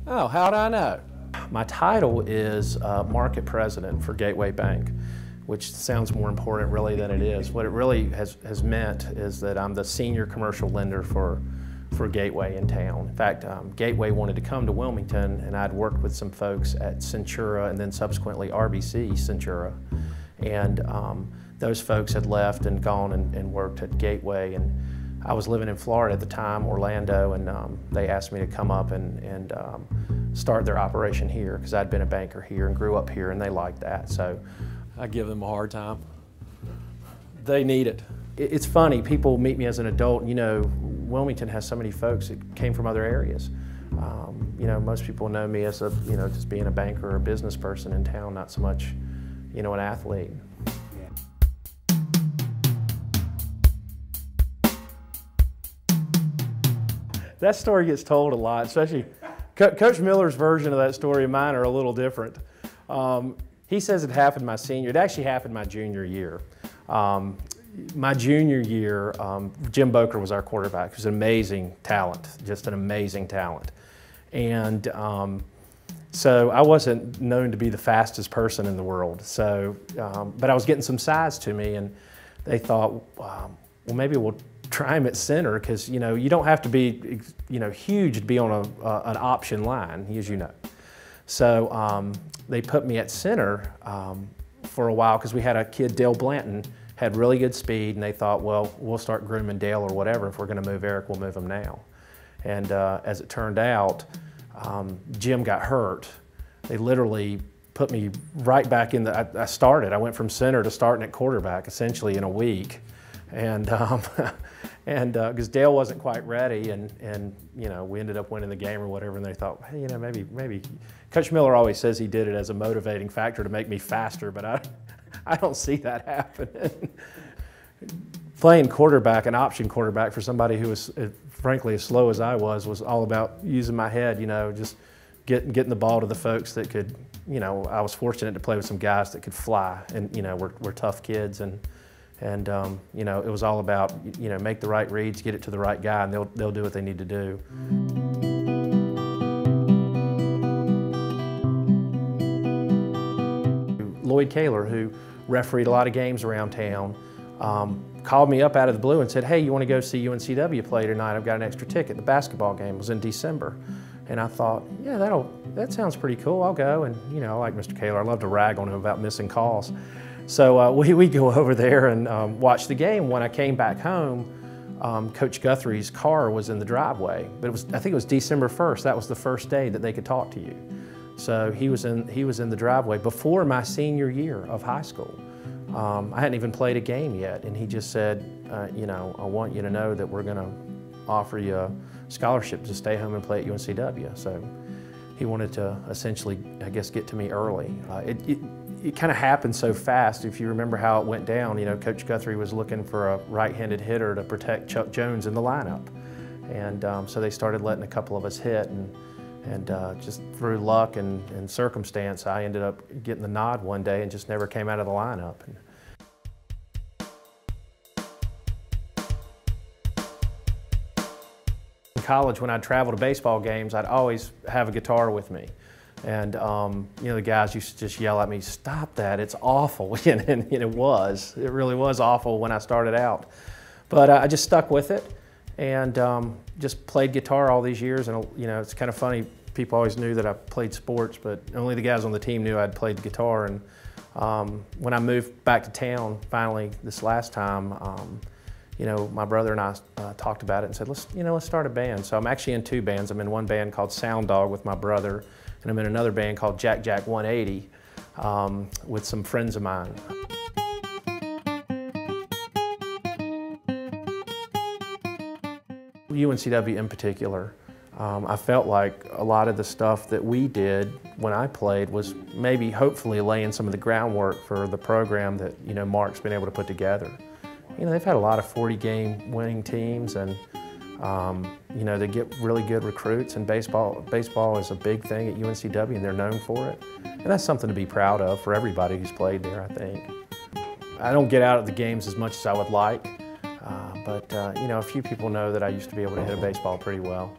Oh, how'd I know? My title is Market President for Gateway Bank, which sounds more important really than it is. What it really has meant is that I'm the senior commercial lender for Gateway in town. In fact, Gateway wanted to come to Wilmington, and I'd worked with some folks at Centura and then subsequently RBC Centura. And those folks had left and gone and worked at Gateway. And I was living in Florida at the time, Orlando, and they asked me to come up and start their operation here because I'd been a banker here and grew up here, and they liked that. So I give them a hard time. They need it. It's funny, people meet me as an adult, and you know, Wilmington has so many folks that came from other areas. You know, most people know me as just being a banker or a business person in town, not so much, you know, an athlete. That story gets told a lot, especially Coach Miller's version of that story and mine are a little different. He says it happened my senior, it actually happened my junior year. My junior year, Jim Boker was our quarterback. He was an amazing talent, just an amazing talent. And so I wasn't known to be the fastest person in the world. So, but I was getting some size to me, and they thought, well, maybe we'll try him at center because you don't have to be huge to be on an option line, as you know. So they put me at center for a while because we had a kid, Dale Blanton, had really good speed, and they thought, well, we'll start grooming Dale or whatever. If we're going to move Eric, we'll move him now. And as it turned out, Jim got hurt. They literally put me right back in the, I went from center to starting at quarterback essentially in a week. And because Dale wasn't quite ready, and we ended up winning the game or whatever, and they thought, hey, maybe Coach Miller always says he did it as a motivating factor to make me faster, but I don't see that happening. Playing quarterback, an option quarterback for somebody who was frankly as slow as I was all about using my head, just getting the ball to the folks that could, I was fortunate to play with some guys that could fly, and we're tough kids, and it was all about, make the right reads, get it to the right guy, and they'll do what they need to do. Lloyd Kaler, who refereed a lot of games around town, called me up out of the blue and said, hey, you want to go see UNCW play tonight? I've got an extra ticket. The basketball game was in December. And I thought, yeah, that sounds pretty cool. I'll go. And, I like Mr. Kaler. I love to rag on him about missing calls. So we go over there and watch the game. When I came back home, Coach Guthrie's car was in the driveway. But I think it was December 1st. That was the first day that they could talk to you. So he was in the driveway before my senior year of high school. I hadn't even played a game yet, and he just said, I want you to know that we're going to offer you a scholarship to stay home and play at UNCW. So he wanted to essentially, I guess, get to me early. It kind of happened so fast. If you remember how it went down, Coach Guthrie was looking for a right-handed hitter to protect Chuck Jones in the lineup. And so they started letting a couple of us hit, and just through luck and circumstance, I ended up getting the nod one day and just never came out of the lineup. In college, when I'd travel to baseball games, I'd always have a guitar with me. And the guys used to just yell at me, stop that, it's awful. And it really was awful when I started out. But I just stuck with it and just played guitar all these years. And it's kind of funny, people always knew that I played sports, but only the guys on the team knew I'd played the guitar. And when I moved back to town, finally this last time, my brother and I talked about it and said, let's start a band. So I'm actually in two bands. I'm in one band called Sound Dog with my brother, and I'm in another band called Jack Jack 180 with some friends of mine. UNCW in particular, I felt like a lot of the stuff that we did when I played was maybe hopefully laying some of the groundwork for the program that Mark's been able to put together. They've had a lot of 40-game winning teams, and they get really good recruits, and baseball is a big thing at UNCW, and they're known for it. And that's something to be proud of for everybody who's played there, I think. I don't get out at the games as much as I would like, but a few people know that I used to be able to hit a baseball pretty well.